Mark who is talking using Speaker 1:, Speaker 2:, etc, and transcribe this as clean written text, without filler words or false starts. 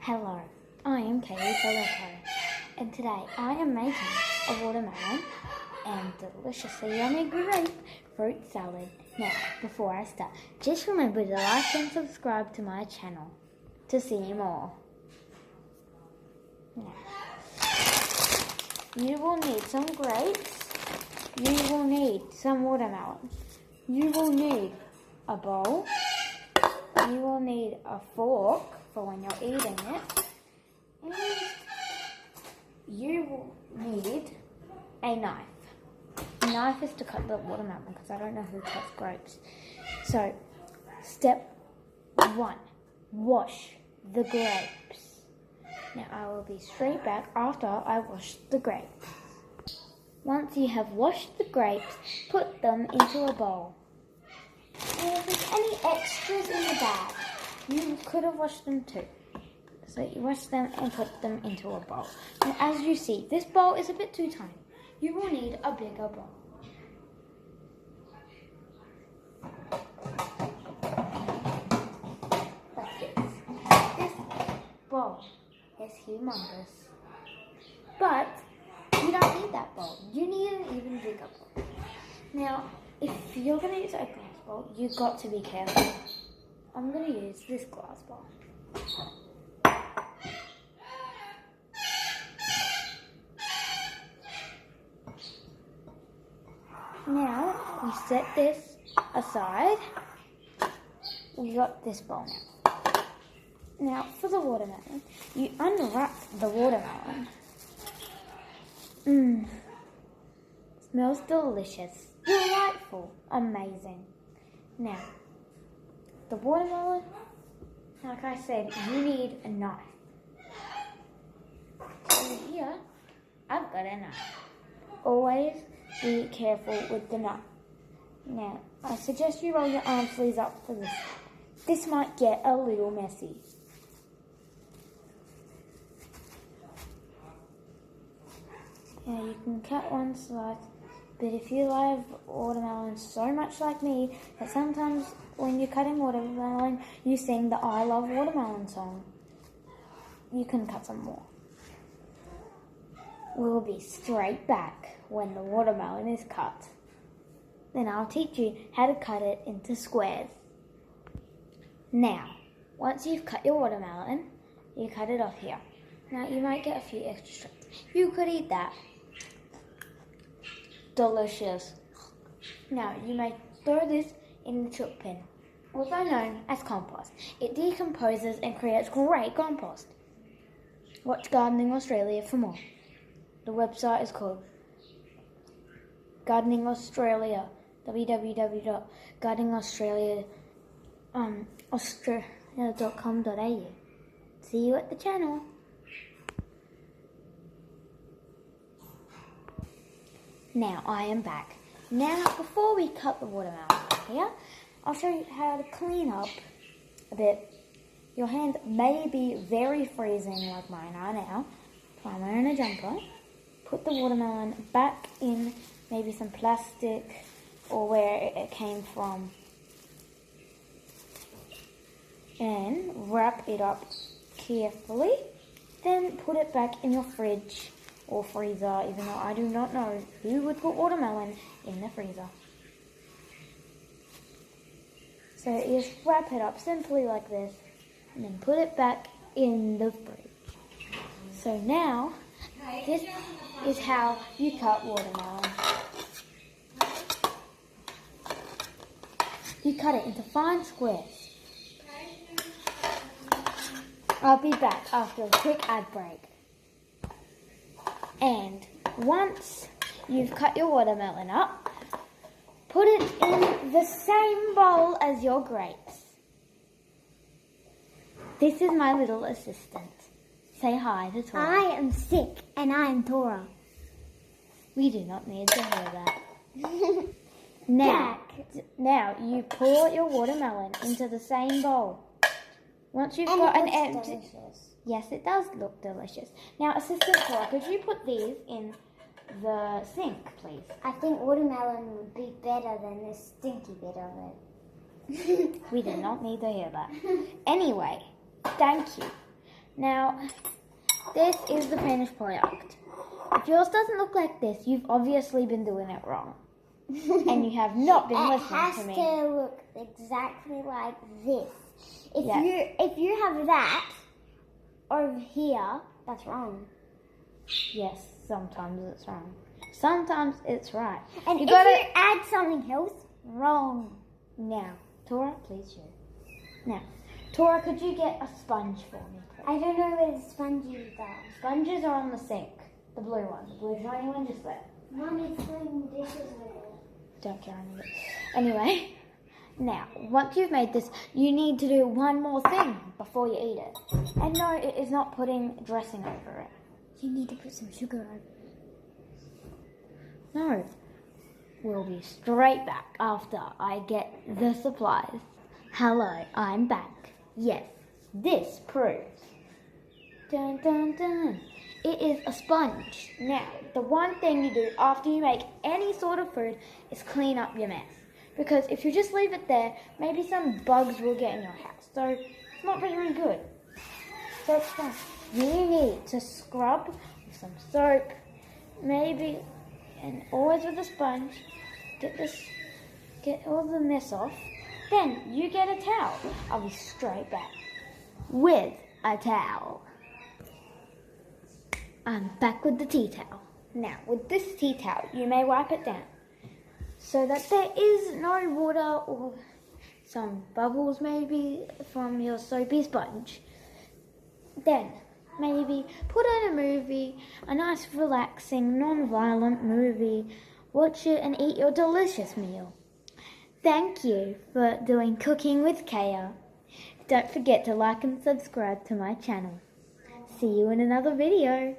Speaker 1: Hello, I am Kaia, and today I am making a watermelon and deliciously yummy grapefruit salad. Now, before I start, just remember to like and subscribe to my channel to see more. Now, you will need some grapes, you will need some watermelon, you will need a bowl, you will need a fork for when you're eating it, and you will need a knife. The knife is to cut the watermelon because I don't know who cuts grapes. So, step 1, wash the grapes. Now I will be straight back after I wash the grapes. Once you have washed the grapes, put them into a bowl. And if there's any extras in the bag, you could have washed them too. So you wash them and put them into a bowl. And as you see, this bowl is a bit too tiny. You will need a bigger bowl. Like this. This bowl is humongous. But you don't need that bowl. You need an even bigger bowl. Now, if you're going to use a glass bowl, you've got to be careful. I'm going to use this glass bowl. Now, we set this aside. We got this bowl now. Now, for the watermelon, you unwrap the watermelon. Smells delicious, delightful, amazing. Now, the watermelon, like I said, you need a knife. So here, I've got a knife. Always be careful with the knife. Now, I suggest you roll your arm sleeves up for this. This might get a little messy. Now, you can cut one slice, but if you love watermelon so much like me, that sometimes when you're cutting watermelon, you sing the I Love Watermelon song, you can cut some more. We'll be straight back when the watermelon is cut. Then I'll teach you how to cut it into squares. Now, once you've cut your watermelon, you cut it off here. Now, you might get a few extra strips. You could eat that. Delicious. Now, you may throw this in the chook bin, also known as compost. It decomposes and creates great compost. Watch Gardening Australia for more. The website is called Gardening Australia, www.gardeningaustralia.com.au. See you at the channel. Now I am back. Now before we cut the watermelon here, I'll show you how to clean up a bit. Your hands may be very freezing like mine are now. So I'm wearing a jumper. Put the watermelon back in maybe some plastic or where it came from. And wrap it up carefully. Then put it back in your fridge or freezer, even though I do not know who would put watermelon in the freezer. So you just wrap it up simply like this and then put it back in the fridge. So now, this is how you cut watermelon. You cut it into fine squares. I'll be back after a quick ad break. And once you've cut your watermelon up, put it in the same bowl as your grapes. This is my little assistant. Say hi to Tora.
Speaker 2: I am sick and I am Tora.
Speaker 1: We do not need to hear that. Now you pour your watermelon into the same bowl. Once you've got an empty...
Speaker 2: Delicious.
Speaker 1: Yes, it does look delicious. Now, Assistant Tora, could you put these in the sink, please?
Speaker 2: I think watermelon would be better than this stinky bit of it.
Speaker 1: We did not need to hear that. Anyway, thank you. Now, this is the finished product. If yours doesn't look like this, you've obviously been doing it wrong. And you have not been listening to me.
Speaker 2: It has to look exactly like this.
Speaker 1: Yes.
Speaker 2: If you have that over here, that's wrong.
Speaker 1: Yes, sometimes it's wrong. Sometimes it's right.
Speaker 2: And
Speaker 1: you
Speaker 2: if
Speaker 1: gotta
Speaker 2: you add something else, wrong.
Speaker 1: Now, Tora, please share. Now, Tora, could you get a sponge for me, please?
Speaker 2: I don't know where the sponges are.
Speaker 1: Sponges are on the sink. The blue one. The blue shiny one, just there.
Speaker 2: Mommy's cleaning dishes with it.
Speaker 1: Don't care any of it. Anyway, now, once you've made this, you need to do one more thing before you eat it. And no, it is not putting dressing over it.
Speaker 2: You need to put some sugar over it.
Speaker 1: No. We'll be straight back after I get the supplies. Hello, I'm back. Yes, this proves. Dun dun dun. It is a sponge. Now, the one thing you do after you make any sort of food is clean up your mess. Because if you just leave it there, maybe some bugs will get in your house. So, it's not very good. So, it's fine. You need to scrub with some soap, maybe, and always with a sponge. Get all the mess off. Then you get a towel. I'll be straight back with a towel. I'm back with the tea towel. Now, with this tea towel, you may wipe it down so that there is no water or some bubbles maybe from your soapy sponge. Then, maybe put on a movie, a nice relaxing, non-violent movie. Watch it and eat your delicious meal. Thank you for doing Cooking with Kaia. Don't forget to like and subscribe to my channel. See you in another video.